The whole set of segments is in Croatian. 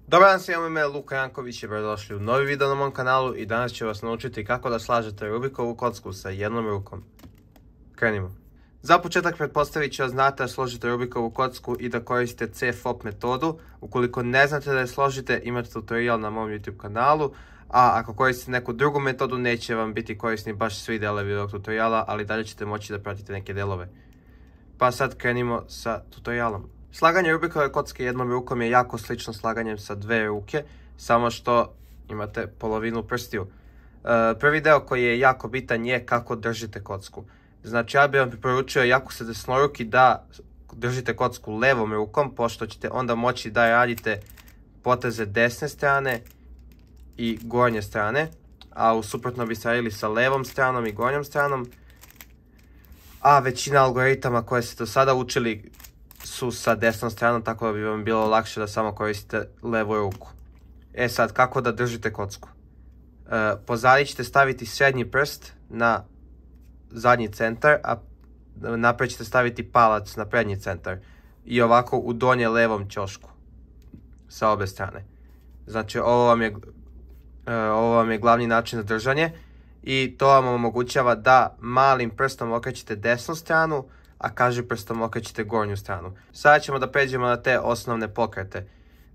Dobar dan svima, ime je Luka Janković i dobrodošli u novi video na mom kanalu i danas ću vas naučiti kako da slažete Rubikovu kocku sa jednom rukom. Krenimo. Za početak pretpostavit ću da znate da složite Rubikovu kocku i da koristite CFOP metodu. Ukoliko ne znate da je složite, imate tutorial na mom YouTube kanalu, a ako koristite neku drugu metodu neće vam biti korisni baš svi delovi ovog tutoriala, ali dalje ćete moći da pratite neke delove. Pa sad krenimo sa tutorialom. Slaganje Rubikove kocke jednom rukom je jako slično slaganjem sa dve ruke, samo što imate polovinu prstiju. Prvi deo koji je jako bitan je kako držite kocku. Znači ja bih vam preporučio ako ste desnoruki da držite kocku levom rukom, pošto ćete onda moći da radite poteze desne strane i gornje strane, a u suprotno biste radili sa levom stranom i gornjom stranom. A većina algoritama koje ste do sada učili su sa desnom stranom, tako da bi vam bilo lakše da samo koristite levu ruku. Sad, kako da držite kocku? Pozadi ćete staviti srednji prst na zadnji centar, a napred ćete staviti palac na prednji centar. I ovako u donje levom ćošku. Sa obe strane. Znači, ovo vam je glavni način za držanje. I to vam omogućava da malim prstom okrećete desnu stranu, a kažiprstom okrećete gornju stranu. Sada ćemo da pređemo na te osnovne pokrete.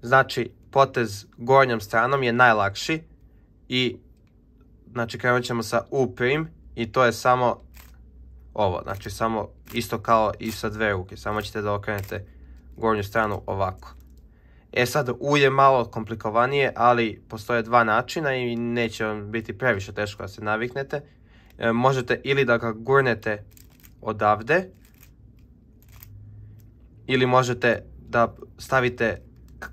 Znači, potez gornjom stranom je najlakši i znači krenut ćemo sa U prim i to je samo ovo, znači samo isto kao i sa dve ruke, samo ćete da okrenete gornju stranu ovako. Sad U je malo komplikovanije, ali postoje dva načina i neće vam biti previše teško da se naviknete. Možete ili da ga gurnete odavde, ili možete da stavite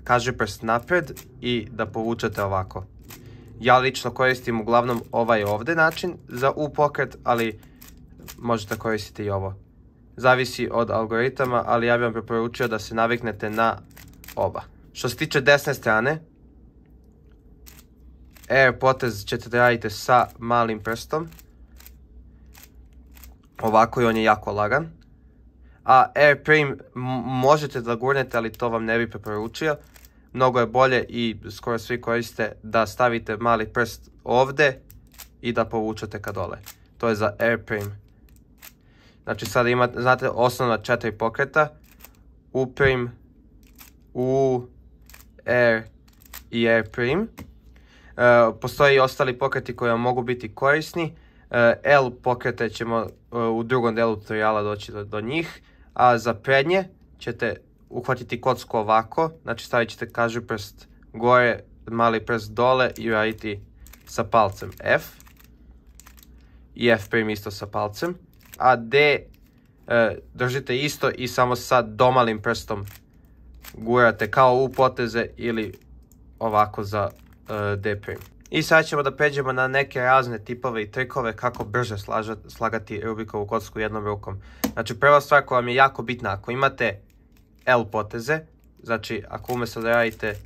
kažiprst napred i da povučete ovako. Ja lično koristim uglavnom ovaj ovdje način za U pokret, ali možete koristiti i ovo. Zavisi od algoritama, ali ja bih vam preporučio da se naviknete na oba. Što se tiče desne strane, R potez ćete da radite sa malim prstom. Ovako i on je jako lagan. A R prim možete da gurnete, ali to vam ne bi preporučio. Mnogo je bolje i skoro svi koriste da stavite mali prst ovdje i da povučete ka dole. To je za R prim. Znači sada imate, znate, osnovna 4 pokreta. U prim, U, R i R prim. Postoje i ostali pokreti koji vam mogu biti korisni. L pokrete ćemo u drugom delu tutoriala doći do njih. A za prednje ćete uhvatiti kocku ovako, znači stavit ćete kažiprst gore, mali prst dole i raditi sa palcem F. I F prim isto sa palcem. A D držite isto i samo sa domalim prstom gurate kao U poteze ili ovako za D prim. I sad ćemo da pređemo na neke razne tipove i trikove kako brže slagati Rubikovu kocku jednom rukom. Znači prva stvar koja vam je jako bitna, ako imate L poteze, znači ako umjesto da radite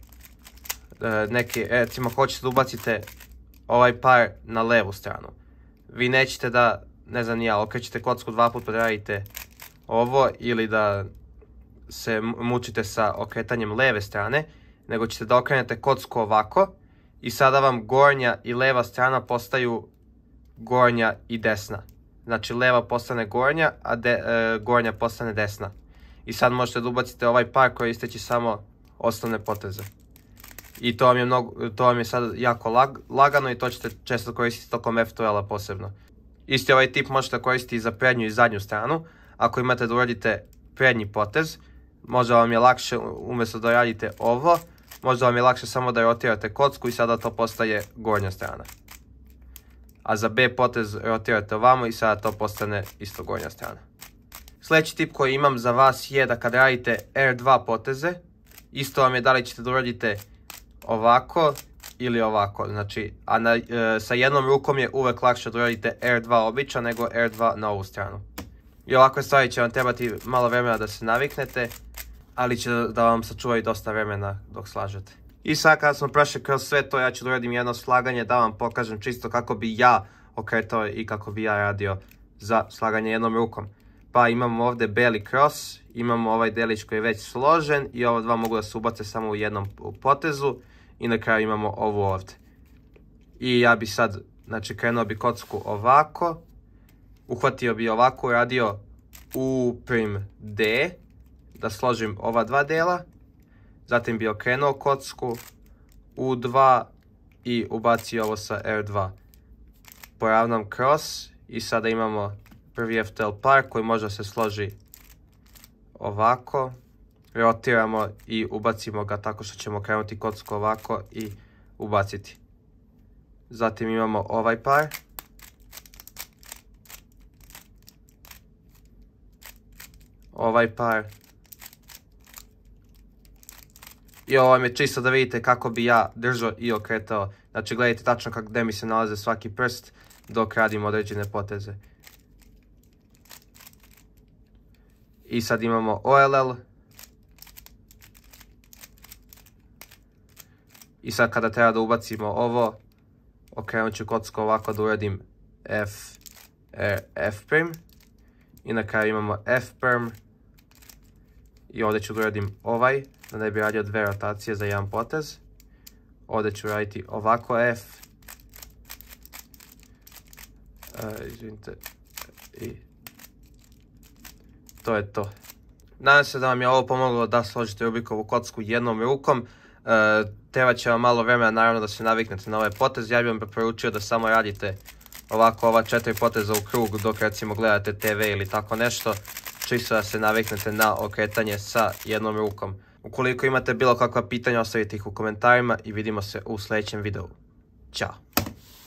neki, recimo hoćete da ubacite ovaj par na levu stranu. Vi nećete da, ne znam ja, okrećete kocku dva puta da radite ovo ili da se mučite sa okretanjem leve strane, nego ćete da okrenete kocku ovako. I sada vam gornja i leva strana postaju gornja i desna. Znači leva postane gornja, a gornja postane desna. I sad možete da ubacite ovaj par koristeći samo osnovne poteze. I to vam je sad jako lagano i to ćete često koristiti tokom F-tuela posebno. Isti ovaj tip možete koristiti i za prednju i zadnju stranu. Ako imate da uradite prednji potez, možda vam je lakše umjesto da radite ovo, možda vam je lakše samo da rotirate kocku i sada to postaje gornja strana. A za B potez rotirate ovamo i sada to postane isto gornja strana. Sljedeći tip koji imam za vas je da kad radite R2 poteze, isto vam je da li ćete da uradite ovako ili ovako. Znači, sa jednom rukom je uvek lakše da uradite R2 običan nego R2 na ovu stranu. I ovakve stvari će vam trebati malo vremena da se naviknete, ali će da vam sačuvaju dosta vremena dok slažete. I sad kada smo prošli kroz sve to, ja ću da uradim jedno slaganje da vam pokažem čisto kako bi ja okretao i kako bi ja radio za slaganje jednom rukom. Pa imamo ovdje beli cross, imamo ovaj delić koji je već složen i ova dva mogu da se ubace samo u jednom potezu i na kraju imamo ovu ovdje. I ja bi sad, znači krenuo bi kocku ovako, uhvatio bi ovako, uradio U'D, da složim ova dva dela, zatim bi okrenuo kocku U2 i ubacio ovo sa R2. Poravnam cross i sada imamo prvi FTL par koji može se složi ovako, rotiramo i ubacimo ga tako što ćemo krenuti kocku ovako i ubaciti. Zatim imamo ovaj par. Ovaj par. I ovo je čisto da vidite kako bi ja držao i okretao. Znači gledajte tačno gdje mi se nalaze svaki prst dok radim određene poteze. I sad imamo OLL. I sad kada treba da ubacimo ovo, okrenut ću kocku ovako da uradim F'. I na kraju imamo F'. I ovdje ću da uradim ovaj, da ne bi radio dve rotacije za jedan potez. Ovdje ću raditi ovako F. Izvinite. I to je to. Nadam se da vam je ovo pomoglo da složite Rubikovu kocku jednom rukom. Treba će vam malo vremena naravno da se naviknete na ovaj potez. Ja bih vam preporučio da samo radite ovako ova 4 poteza u krug dok recimo gledate TV ili tako nešto. Čisto da se naviknete na okretanje sa jednom rukom. Ukoliko imate bilo kakva pitanja, ostavite ih u komentarima i vidimo se u sljedećem videu. Ćao!